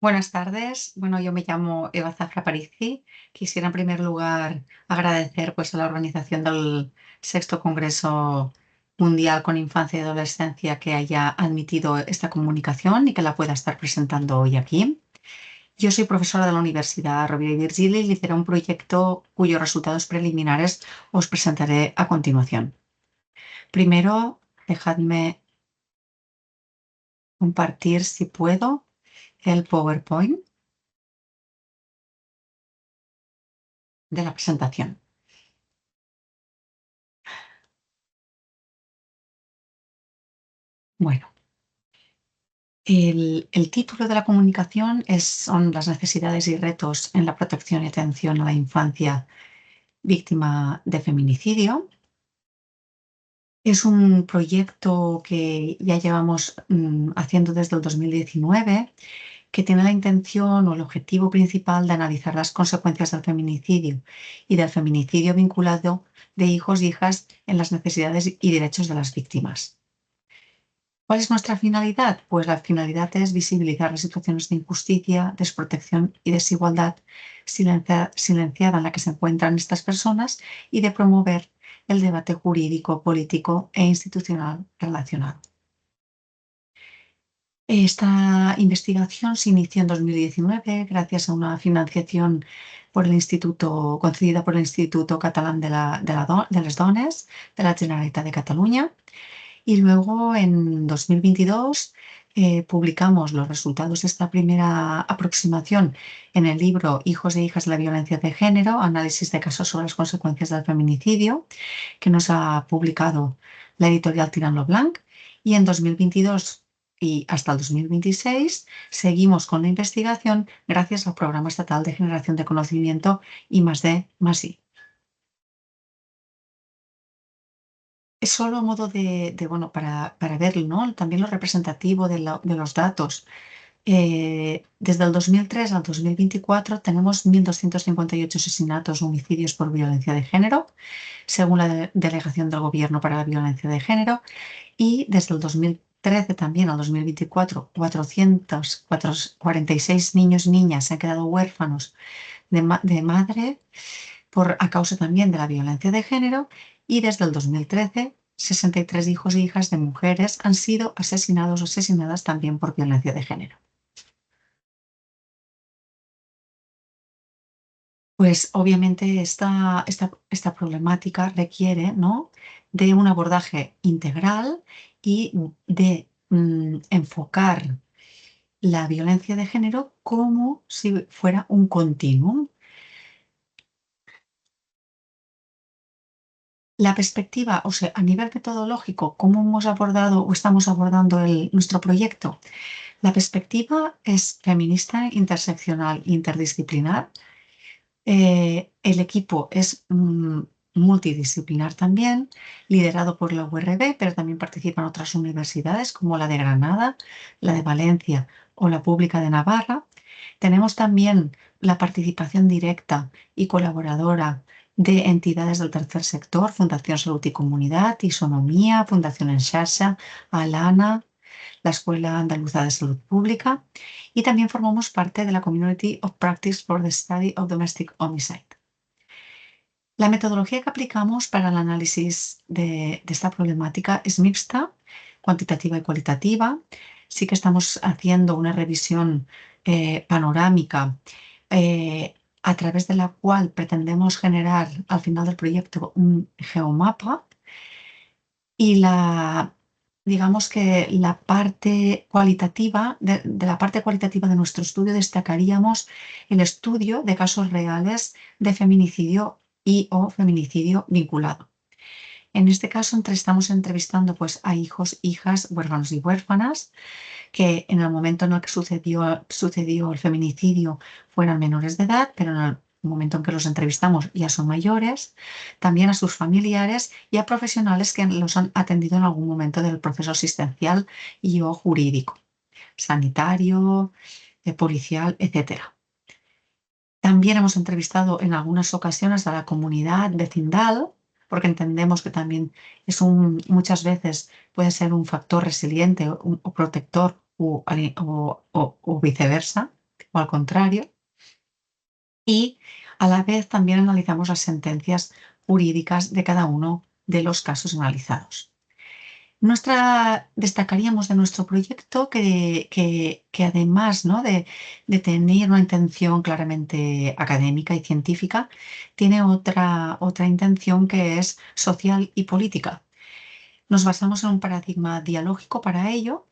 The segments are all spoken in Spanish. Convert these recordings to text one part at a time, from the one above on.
Buenas tardes. Bueno, yo me llamo Eva Zafra Parisi. Quisiera en primer lugar agradecer a la organización del Sexto Congreso Mundial con Infancia y Adolescencia que haya admitido esta comunicación y que la pueda estar presentando hoy aquí. Yo soy profesora de la Universidad Rovira i Virgili y lideré un proyecto cuyos resultados preliminares os presentaré a continuación. Primero, dejadme compartir, si puedo, el PowerPoint de la presentación. Bueno. El título de la comunicación son las necesidades y retos en la protección y atención a la infancia víctima de feminicidio. Es un proyecto que ya llevamos haciendo desde el 2019, que tiene la intención o el objetivo principal de analizar las consecuencias del feminicidio y del feminicidio vinculado de hijos e hijas en las necesidades y derechos de las víctimas. ¿Cuál es nuestra finalidad? Pues la finalidad es visibilizar las situaciones de injusticia, desprotección y desigualdad silenciada en la que se encuentran estas personas y de promover el debate jurídico, político e institucional relacionado. Esta investigación se inició en 2019 gracias a una financiación concedida por el Instituto Catalán de les Dones de la Generalitat de Cataluña. Y luego, en 2022, publicamos los resultados de esta primera aproximación en el libro Hijos e hijas de la violencia de género, análisis de casos sobre las consecuencias del feminicidio, que nos ha publicado la editorial Tirant lo Blanc. Y en 2022 y hasta el 2026 seguimos con la investigación gracias al Programa Estatal de Generación de Conocimiento I+D+I. Es solo a modo para verlo, ¿no? También lo representativo de los datos. Desde el 2003 al 2024 tenemos 1.258 asesinatos o homicidios por violencia de género, según la Delegación del Gobierno para la Violencia de Género, y desde el 2013 también al 2024, 446 niños y niñas se han quedado huérfanos de madre a causa también de la violencia de género, y desde el 2013 63 hijos e hijas de mujeres han sido asesinados o asesinadas también por violencia de género. Pues obviamente esta problemática requiere, ¿no?, de un abordaje integral y de enfocar la violencia de género como si fuera un continuum. La perspectiva, o sea, a nivel metodológico, ¿cómo hemos abordado o estamos abordando nuestro proyecto? La perspectiva es feminista, interseccional, interdisciplinar. El equipo es multidisciplinar también, liderado por la URB, pero también participan otras universidades como la de Granada, la de Valencia o la Pública de Navarra. Tenemos también la participación directa y colaboradora de entidades del tercer sector, Fundación Salud y Comunidad, Isonomía, Fundación En Xarxa, Alana, la Escuela Andaluza de Salud Pública, y también formamos parte de la Community of Practice for the Study of Domestic Homicide. La metodología que aplicamos para el análisis de esta problemática es mixta, cuantitativa y cualitativa. Sí que estamos haciendo una revisión panorámica a través de la cual pretendemos generar al final del proyecto un geomapa, y digamos que la parte cualitativa, de la parte cualitativa de nuestro estudio destacaríamos el estudio de casos reales de feminicidio y o feminicidio vinculado. En este caso estamos entrevistando a hijos, hijas, huérfanos y huérfanas que en el momento en el que sucedió el feminicidio fueran menores de edad, pero en el momento en que los entrevistamos ya son mayores, también a sus familiares y a profesionales que los han atendido en algún momento del proceso asistencial y o jurídico, sanitario, policial, etc. También hemos entrevistado en algunas ocasiones a la comunidad vecindal, porque entendemos que también muchas veces puede ser un factor resiliente o protector o viceversa. o al contrario, y a la vez también analizamos las sentencias jurídicas de cada uno de los casos analizados. Destacaríamos de nuestro proyecto que además, ¿no?, de tener una intención claramente académica y científica, tiene otra intención que es social y política. Nos basamos en un paradigma dialógico para ello,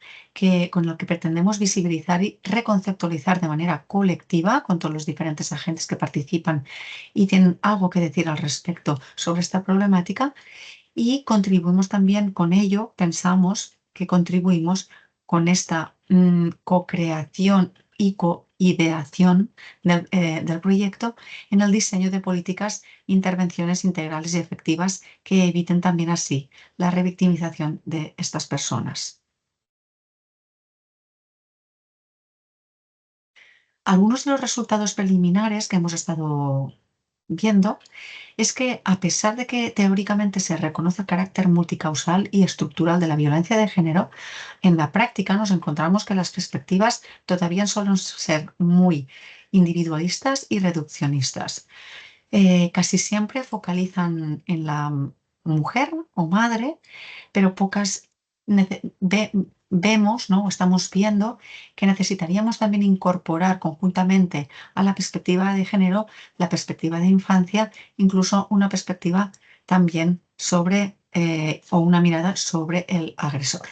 con el que pretendemos visibilizar y reconceptualizar de manera colectiva con todos los diferentes agentes que participan y tienen algo que decir al respecto sobre esta problemática, y contribuimos también con ello, pensamos que contribuimos con esta co-creación y co-ideación del proyecto en el diseño de políticas, intervenciones integrales y efectivas que eviten también así la revictimización de estas personas. Algunos de los resultados preliminares que hemos estado viendo es que, a pesar de que teóricamente se reconoce el carácter multicausal y estructural de la violencia de género, en la práctica nos encontramos que las perspectivas todavía suelen ser muy individualistas y reduccionistas. Casi siempre focalizan en la mujer o madre, pero pocas vemos, ¿no?, o estamos viendo que necesitaríamos también incorporar conjuntamente a la perspectiva de género la perspectiva de infancia, incluso una perspectiva también sobre o una mirada sobre el agresor.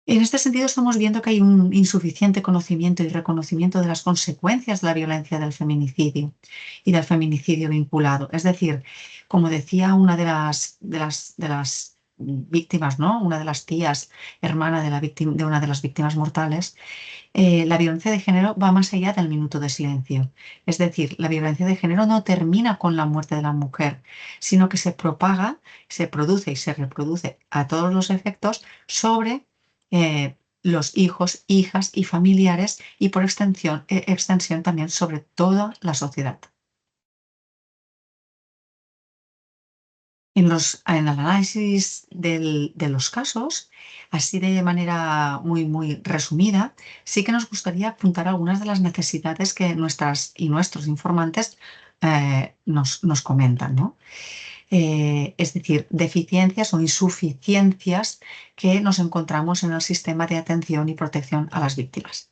En este sentido, estamos viendo que hay un insuficiente conocimiento y reconocimiento de las consecuencias de la violencia del feminicidio y del feminicidio vinculado. Es decir, como decía una de las víctimas, ¿no?, una de las tías, hermana de una de las víctimas mortales, la violencia de género va más allá del minuto de silencio. Es decir, la violencia de género no termina con la muerte de la mujer, sino que se propaga, se produce y se reproduce a todos los efectos sobre los hijos, hijas y familiares, y por extensión también sobre toda la sociedad. En el análisis de los casos, así de manera muy resumida, sí que nos gustaría apuntar algunas de las necesidades que nuestras y nuestros informantes nos comentan, ¿no? Es decir, deficiencias o insuficiencias que nos encontramos en el sistema de atención y protección a las víctimas.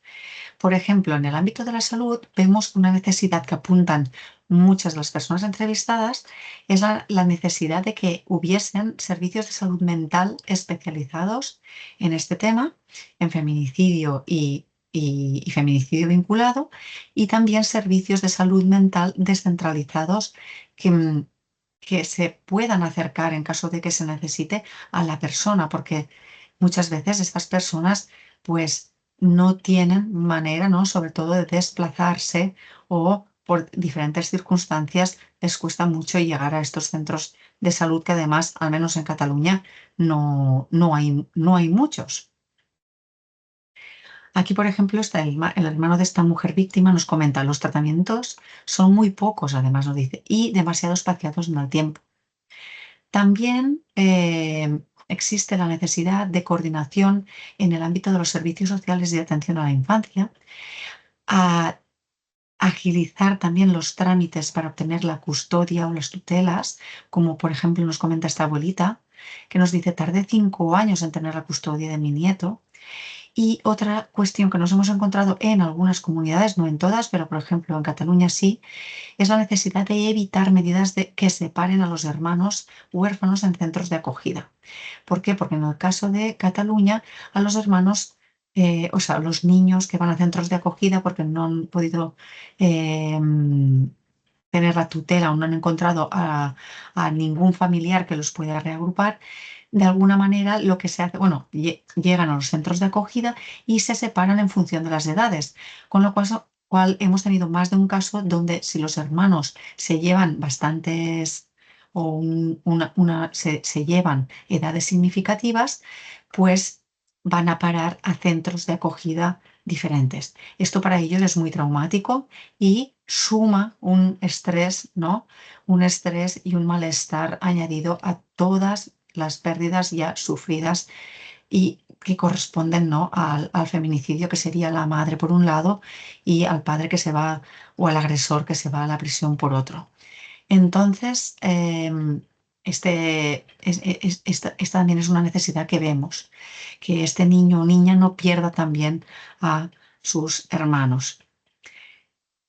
Por ejemplo, en el ámbito de la salud vemos una necesidad que apuntan muchas de las personas entrevistadas, es la necesidad de que hubiesen servicios de salud mental especializados en este tema, en feminicidio y feminicidio vinculado, y también servicios de salud mental descentralizados que, que se puedan acercar en caso de que se necesite a la persona, porque muchas veces estas personas pues no tienen manera, ¿no?, sobre todo de desplazarse, o por diferentes circunstancias les cuesta mucho llegar a estos centros de salud, que además, al menos en Cataluña, no hay muchos. Aquí, por ejemplo, está el hermano de esta mujer víctima, nos comenta: los tratamientos son muy pocos, además nos dice, y demasiado espaciados en el tiempo. También existe la necesidad de coordinación en el ámbito de los servicios sociales de atención a la infancia, a agilizar también los trámites para obtener la custodia o las tutelas, como por ejemplo nos comenta esta abuelita, que nos dice: tardé 5 años en tener la custodia de mi nieto. Y otra cuestión que nos hemos encontrado en algunas comunidades, no en todas, pero por ejemplo en Cataluña sí, es la necesidad de evitar medidas que separen a los hermanos huérfanos en centros de acogida. ¿Por qué? Porque en el caso de Cataluña, a los hermanos, o sea, los niños que van a centros de acogida porque no han podido tener la tutela, o no han encontrado a ningún familiar que los pueda reagrupar, de alguna manera lo que se hace, bueno, llegan a los centros de acogida y se separan en función de las edades, con lo cual hemos tenido más de un caso donde, si los hermanos se llevan bastantes o se llevan edades significativas, pues van a parar a centros de acogida diferentes. Esto para ellos es muy traumático y suma un estrés, ¿no?, un estrés y un malestar añadido a todas las pérdidas ya sufridas, y que corresponden, ¿no?, al feminicidio, que sería la madre por un lado y al padre que se va, o al agresor que se va a la prisión por otro. Entonces, esta también es una necesidad que vemos, que este niño o niña no pierda también a sus hermanos.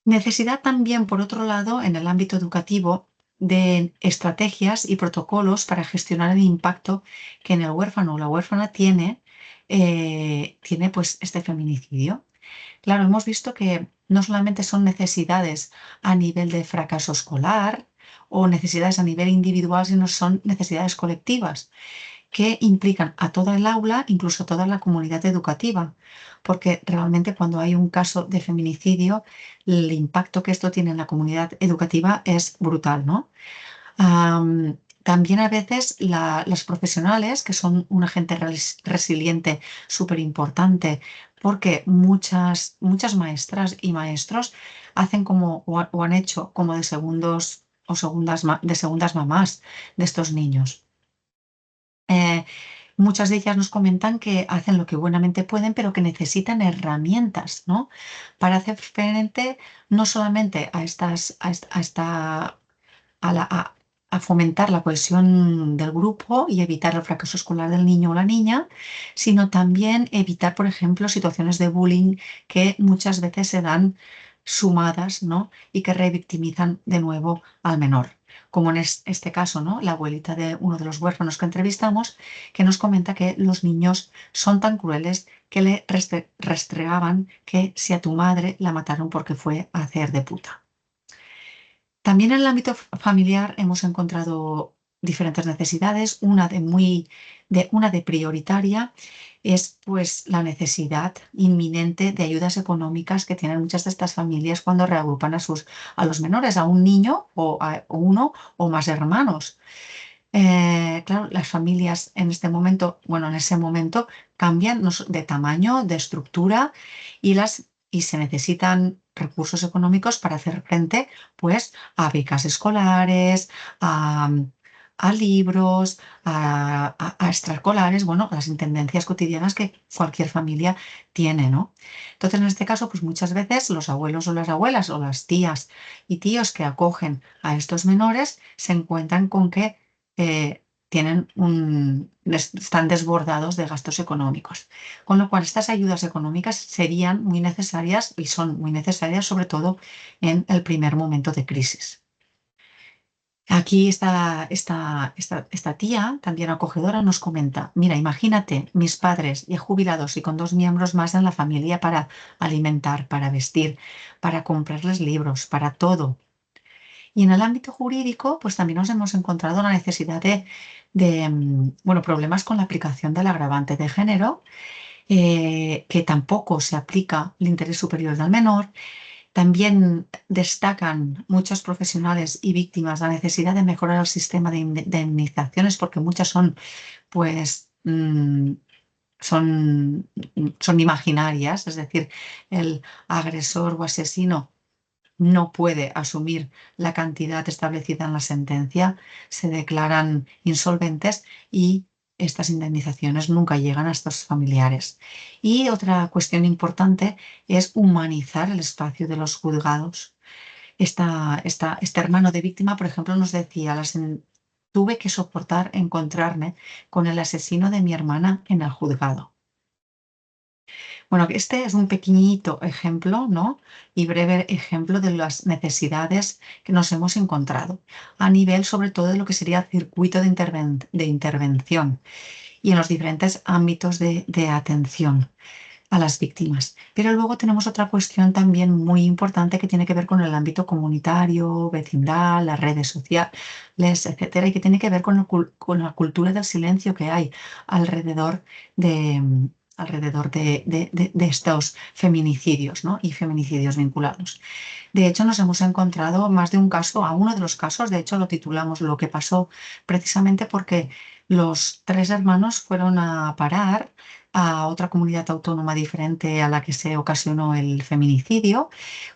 Necesidad también, por otro lado, en el ámbito educativo, de estrategias y protocolos para gestionar el impacto que en el huérfano o la huérfana tiene pues este feminicidio. Claro, hemos visto que no solamente son necesidades a nivel de fracaso escolar o necesidades a nivel individual, sino son necesidades colectivas que implican a toda el aula, incluso a toda la comunidad educativa, porque realmente cuando hay un caso de feminicidio, el impacto que esto tiene en la comunidad educativa es brutal, ¿no? También a veces las profesionales, que son un agente resiliente súper importante, porque muchas maestras y maestros hacen como o han hecho como de segundos o de segundas mamás de estos niños. Eh, Muchas de ellas nos comentan que hacen lo que buenamente pueden, pero que necesitan herramientas, ¿no?, para hacer frente no solamente a, la- a- a fomentar la cohesión del grupo y evitar el fracaso escolar del niño o la niña, sino también evitar, por ejemplo, situaciones de bullying que muchas veces se dan sumadas, ¿no?, y que revictimizan de nuevo al menor. Como en este caso, ¿no?, la abuelita de uno de los huérfanos que entrevistamos, que nos comenta que los niños son tan crueles que le restregaban que si a tu madre la mataron porque fue a hacer de puta. También en el ámbito familiar hemos encontrado diferentes necesidades. Una de prioritaria es pues la necesidad inminente de ayudas económicas que tienen muchas de estas familias cuando reagrupan a los menores, a un niño o uno o más hermanos. Claro, las familias en este momento, bueno, en ese momento cambian de tamaño, de estructura y se necesitan recursos económicos para hacer frente, pues, a becas escolares, a, a libros, a extraescolares, bueno, a las intendencias cotidianas que cualquier familia tiene, ¿no? Entonces, en este caso, pues muchas veces los abuelos o las abuelas o las tías y tíos que acogen a estos menores se encuentran con que están desbordados de gastos económicos. Con lo cual, estas ayudas económicas serían muy necesarias y son muy necesarias, sobre todo en el primer momento de crisis. Aquí esta tía, también acogedora, nos comenta, mira, imagínate mis padres ya jubilados y con dos miembros más en la familia para alimentar, para vestir, para comprarles libros, para todo. Y en el ámbito jurídico, pues también nos hemos encontrado la necesidad bueno, problemas con la aplicación del agravante de género, que tampoco se aplica el interés superior del menor. También destacan muchos profesionales y víctimas la necesidad de mejorar el sistema de indemnizaciones, porque muchas pues, son, son imaginarias, es decir, el agresor o asesino no puede asumir la cantidad establecida en la sentencia, se declaran insolventes y estas indemnizaciones nunca llegan a estos familiares. Y otra cuestión importante es humanizar el espacio de los juzgados. Este hermano de víctima, por ejemplo, nos decía, tuve que soportar encontrarme con el asesino de mi hermana en el juzgado. Bueno, este es un pequeñito ejemplo, ¿no?, y breve ejemplo de las necesidades que nos hemos encontrado a nivel sobre todo de lo que sería el circuito de intervención y en los diferentes ámbitos de atención a las víctimas. Pero luego tenemos otra cuestión también muy importante que tiene que ver con el ámbito comunitario, vecindad, las redes sociales, etcétera, y que tiene que ver con la cultura del silencio que hay alrededor de, de estos feminicidios, ¿no?, y feminicidios vinculados. De hecho, nos hemos encontrado más de un caso, a uno de los casos, de hecho lo titulamos Lo que pasó, precisamente porque los tres hermanos fueron a parar a otra comunidad autónoma diferente a la que se ocasionó el feminicidio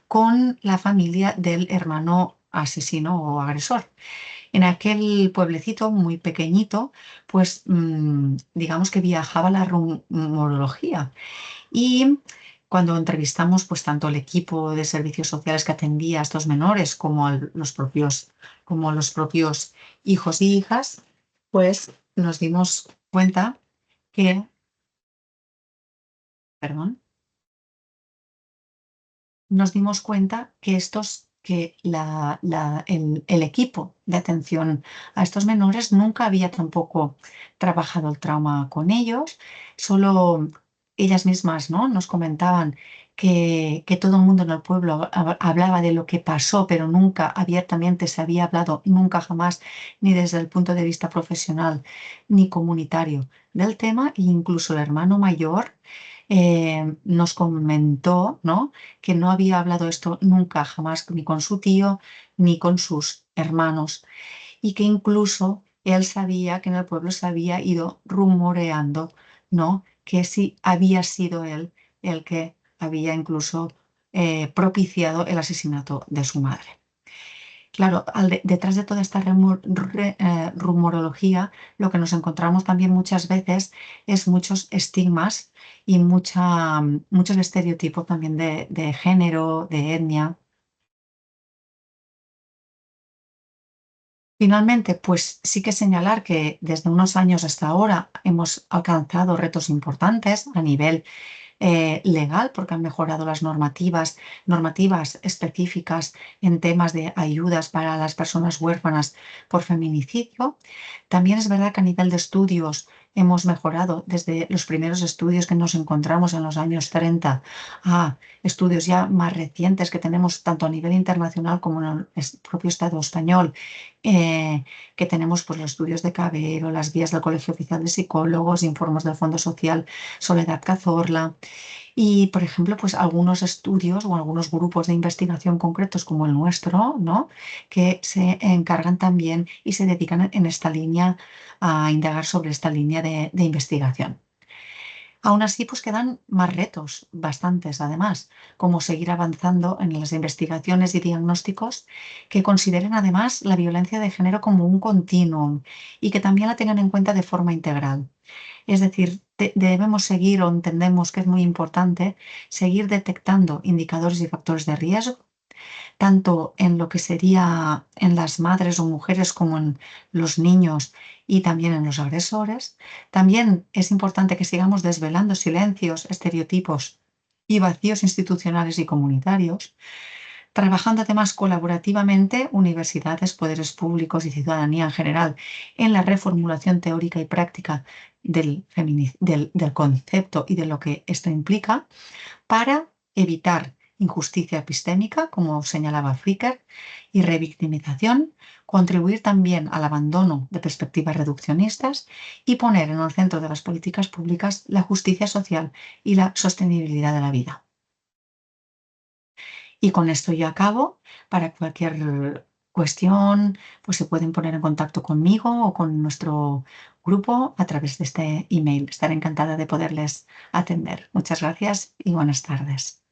con la familia del hermano asesino o agresor. En aquel pueblecito muy pequeñito, pues digamos que viajaba la rumorología. Y cuando entrevistamos pues tanto el equipo de servicios sociales que atendía a estos menores como como los propios hijos y hijas, pues nos dimos cuenta que, perdón, nos dimos cuenta que el equipo de atención a estos menores nunca había tampoco trabajado el trauma con ellos, solo ellas mismas, ¿no? Nos comentaban que todo el mundo en el pueblo hablaba de lo que pasó, pero nunca abiertamente se había hablado, nunca jamás, ni desde el punto de vista profesional ni comunitario del tema, e incluso el hermano mayor nos comentó, ¿no? Que no había hablado esto nunca, jamás, ni con su tío, ni con sus hermanos, y que incluso él sabía que en el pueblo se había ido rumoreando, ¿no? Que sí había sido él el que había incluso propiciado el asesinato de su madre. Claro, detrás de toda esta rumorología, lo que nos encontramos también muchas veces es muchos estigmas y muchos estereotipos también de género, de etnia. Finalmente, pues sí que señalar que desde unos años hasta ahora hemos alcanzado retos importantes a nivel legal, porque han mejorado las normativas específicas en temas de ayudas para las personas huérfanas por feminicidio. También es verdad que a nivel de estudios hemos mejorado desde los primeros estudios que nos encontramos en los años 30 a estudios ya más recientes que tenemos tanto a nivel internacional como en el propio Estado español, que tenemos pues, los estudios de Cabero, las guías del Colegio Oficial de Psicólogos, informes del Fondo Social Soledad Cazorla. Y, por ejemplo, pues algunos estudios o algunos grupos de investigación concretos como el nuestro, ¿no? Que se encargan también y se dedican en esta línea a indagar sobre esta línea de investigación. Aún así, pues quedan más retos, bastantes además, como seguir avanzando en las investigaciones y diagnósticos que consideren además la violencia de género como un continuum y que también la tengan en cuenta de forma integral. Es decir, debemos seguir o entendemos que es muy importante seguir detectando indicadores y factores de riesgo, tanto en lo que sería en las madres o mujeres como en los niños y también en los agresores. También es importante que sigamos desvelando silencios, estereotipos y vacíos institucionales y comunitarios, trabajando además colaborativamente universidades, poderes públicos y ciudadanía en general en la reformulación teórica y práctica del concepto y de lo que esto implica para evitar injusticia epistémica, como señalaba Fricker, y revictimización, contribuir también al abandono de perspectivas reduccionistas y poner en el centro de las políticas públicas la justicia social y la sostenibilidad de la vida. Y con esto ya acabo. Para cualquier cuestión, pues se pueden poner en contacto conmigo o con nuestro grupo a través de este email. Estaré encantada de poderles atender. Muchas gracias y buenas tardes.